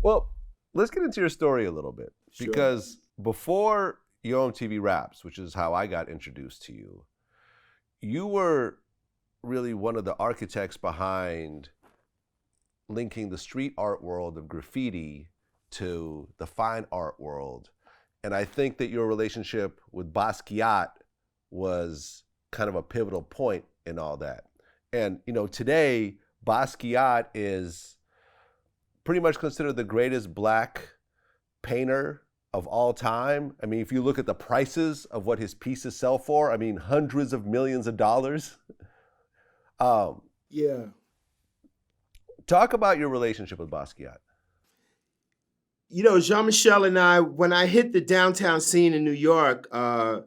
Well, let's get into your story a little bit. Sure. Because before Yo MTV Raps, which is how I got introduced to you, you were really one of the architects behind linking the street art world of graffiti to the fine art world. And I think that your relationship with Basquiat was kind of a pivotal point in all that. And, you know, today, Basquiat is pretty much considered the greatest Black painter of all time. I mean, if you look at the prices of what his pieces sell for, I mean, hundreds of millions of dollars. Yeah. Talk about your relationship with Basquiat. You know, Jean-Michel and I, when I hit the downtown scene in New York, I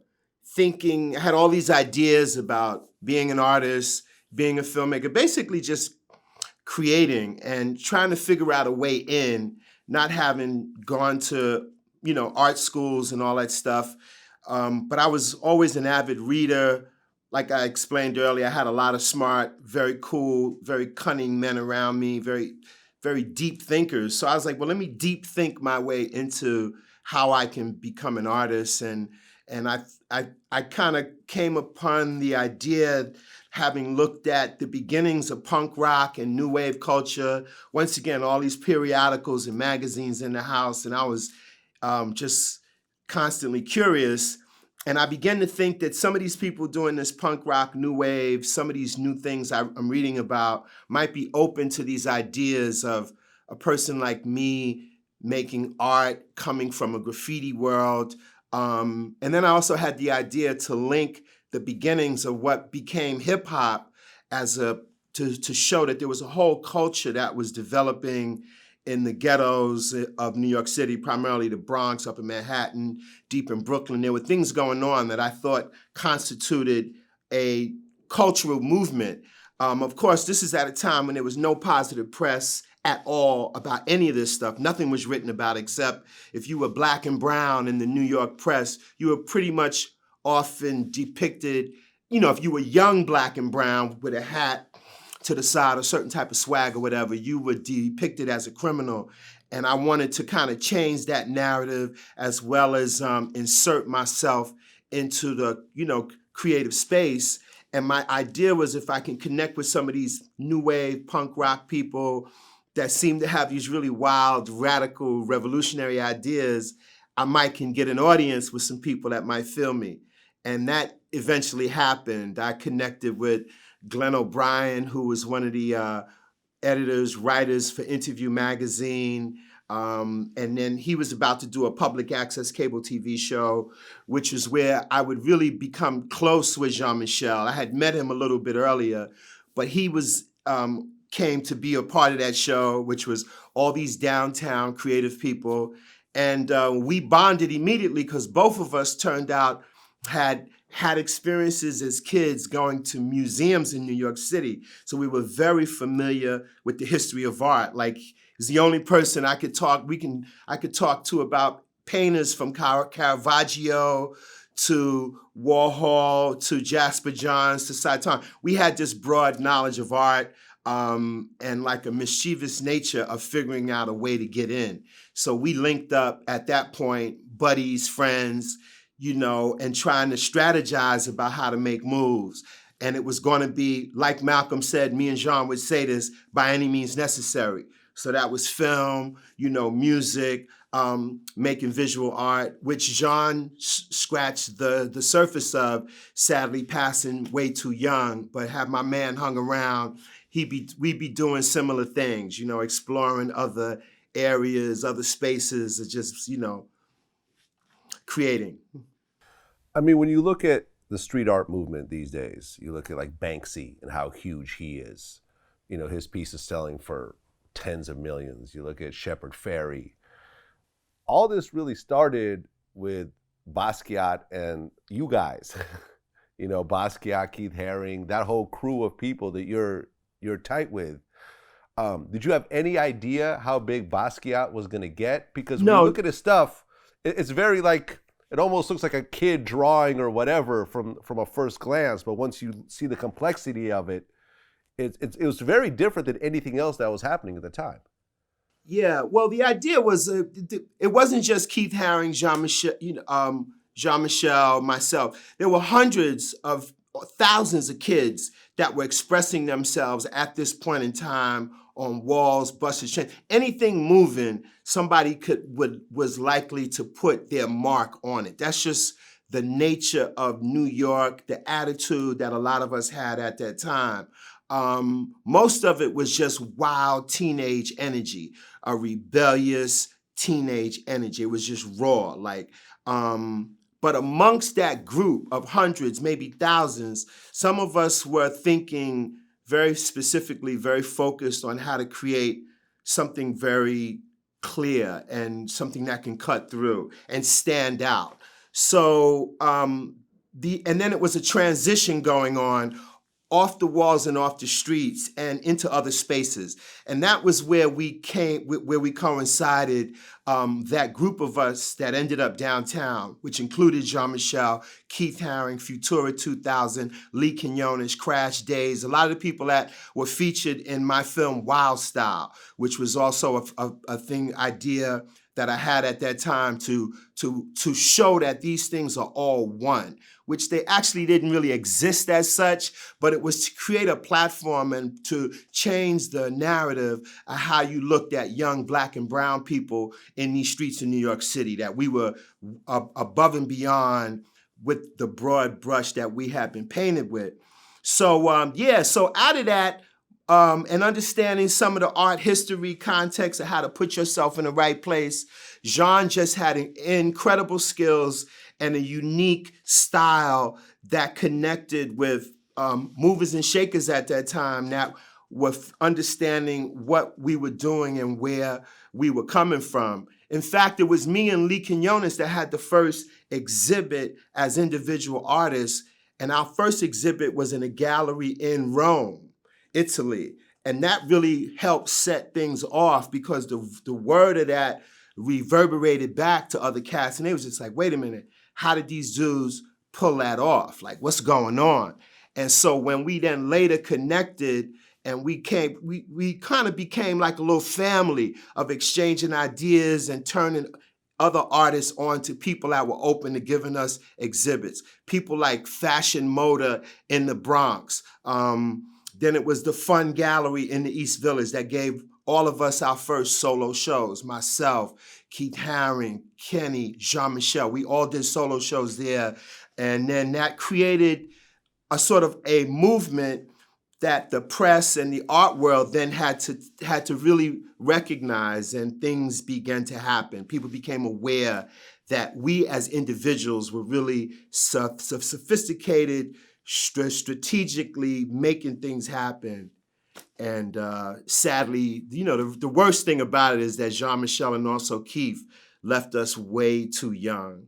had all these ideas about being an artist, being a filmmaker, basically just creating and trying to figure out a way in, not having gone to, you know, art schools and all that stuff. But I was always an avid reader. Like I explained earlier, I had a lot of smart, very cool, very cunning men around me, very deep thinkers. So I was like, well, let me deep think my way into how I can become an artist. And I kind of came upon the idea, having looked at the beginnings of punk rock and new wave culture. Once again, all these periodicals and magazines in the house. And I was just constantly curious. And I began to think that some of these people doing this punk rock, new wave, some of these new things I'm reading about might be open to these ideas of a person like me making art coming from a graffiti world. And then I also had the idea to link the beginnings of what became hip hop to show that there was a whole culture that was developing in the ghettos of New York City, primarily the Bronx, up in Manhattan, deep in Brooklyn. There were things going on that I thought constituted a cultural movement. Of course, this is at a time when there was no positive press at all about any of this stuff. Nothing was written about, except if you were Black and brown in the New York press, you were pretty much often depicted, you know, if you were young Black and brown with a hat to the side, a certain type of swag or whatever, you were depicted as a criminal. And I wanted to kind of change that narrative, as well as insert myself into the, you know, creative space. And my idea was, if I can connect with some of these new wave punk rock people that seem to have these really wild, radical, revolutionary ideas, I might can get an audience with some people that might feel me. And that eventually happened. I connected with Glenn O'Brien, who was one of the editors, writers for Interview magazine. And then he was about to do a public access cable TV show, which is where I would really become close with Jean-Michel. I had met him a little bit earlier, but he was came to be a part of that show, which was all these downtown creative people. And we bonded immediately because both of us turned out had experiences as kids going to museums in New York City. So we were very familiar with the history of art. Like, he's the only person I could talk to about painters from Caravaggio to Warhol to Jasper Johns to Saint. We had this broad knowledge of art and like a mischievous nature of figuring out a way to get in. So we linked up at that point, buddies, friends, you know, and trying to strategize about how to make moves. And it was going to be, like Malcolm said, me and Jean would say this, by any means necessary. So that was film, you know, music, making visual art, which Jean scratched the surface of, sadly passing way too young. But had my man hung around, we'd be doing similar things, you know, exploring other areas, other spaces, just, you know, creating. I mean, when you look at the street art movement these days, you look at like Banksy and how huge he is. You know, his piece is selling for tens of millions. You look at Shepard Fairey. All this really started with Basquiat and you guys. You know, Basquiat, Keith Haring, that whole crew of people that you're tight with. Did you have any idea how big Basquiat was going to get? Because when you look at his stuff, it's very like, it almost looks like a kid drawing or whatever from a first glance. But once you see the complexity of it, it was very different than anything else that was happening at the time. Yeah, well, the idea was it wasn't just Keith Haring, Jean-Michel, Jean-Michel, myself. There were hundreds of thousands of kids that were expressing themselves at this point in time on walls, buses, trains, anything moving. Somebody was likely to put their mark on it. That's just the nature of New York, the attitude that a lot of us had at that time. Most of it was just wild teenage energy, a rebellious teenage energy. It was just raw, but amongst that group of hundreds, maybe thousands, some of us were thinking very specifically, very focused on how to create something very clear and something that can cut through and stand out. So and then it was a transition going on off the walls and off the streets and into other spaces. And that was where we coincided, that group of us that ended up downtown, which included Jean-Michel, Keith Haring, Futura 2000, Lee Quinones, Crash Days, a lot of the people that were featured in my film Wild Style, which was also a idea that I had at that time to show that these things are all one, which they actually didn't really exist as such, but it was to create a platform and to change the narrative of how you looked at young Black and brown people in these streets of New York City, that we were above and beyond with the broad brush that we had been painted with. So so out of that, and understanding some of the art history context of how to put yourself in the right place, Jean just had incredible skills and a unique style that connected with movers and shakers at that time that were understanding what we were doing and where we were coming from. In fact, it was me and Lee Quinones that had the first exhibit as individual artists, and our first exhibit was in a gallery in Rome, Italy. And that really helped set things off because the word of that reverberated back to other cats. And they was just like, wait a minute, how did these dudes pull that off? Like, what's going on? And so when we then later connected and we kind of became like a little family of exchanging ideas and turning other artists on to people that were open to giving us exhibits. People like Fashion Moda in the Bronx. Then it was the Fun Gallery in the East Village that gave all of us our first solo shows. Myself, Keith Haring, Kenny, Jean-Michel, we all did solo shows there. And then that created a sort of a movement that the press and the art world then had to really recognize, and things began to happen. People became aware that we as individuals were really sophisticated, strategically making things happen. And sadly, the worst thing about it is that Jean-Michel and also Keith left us way too young.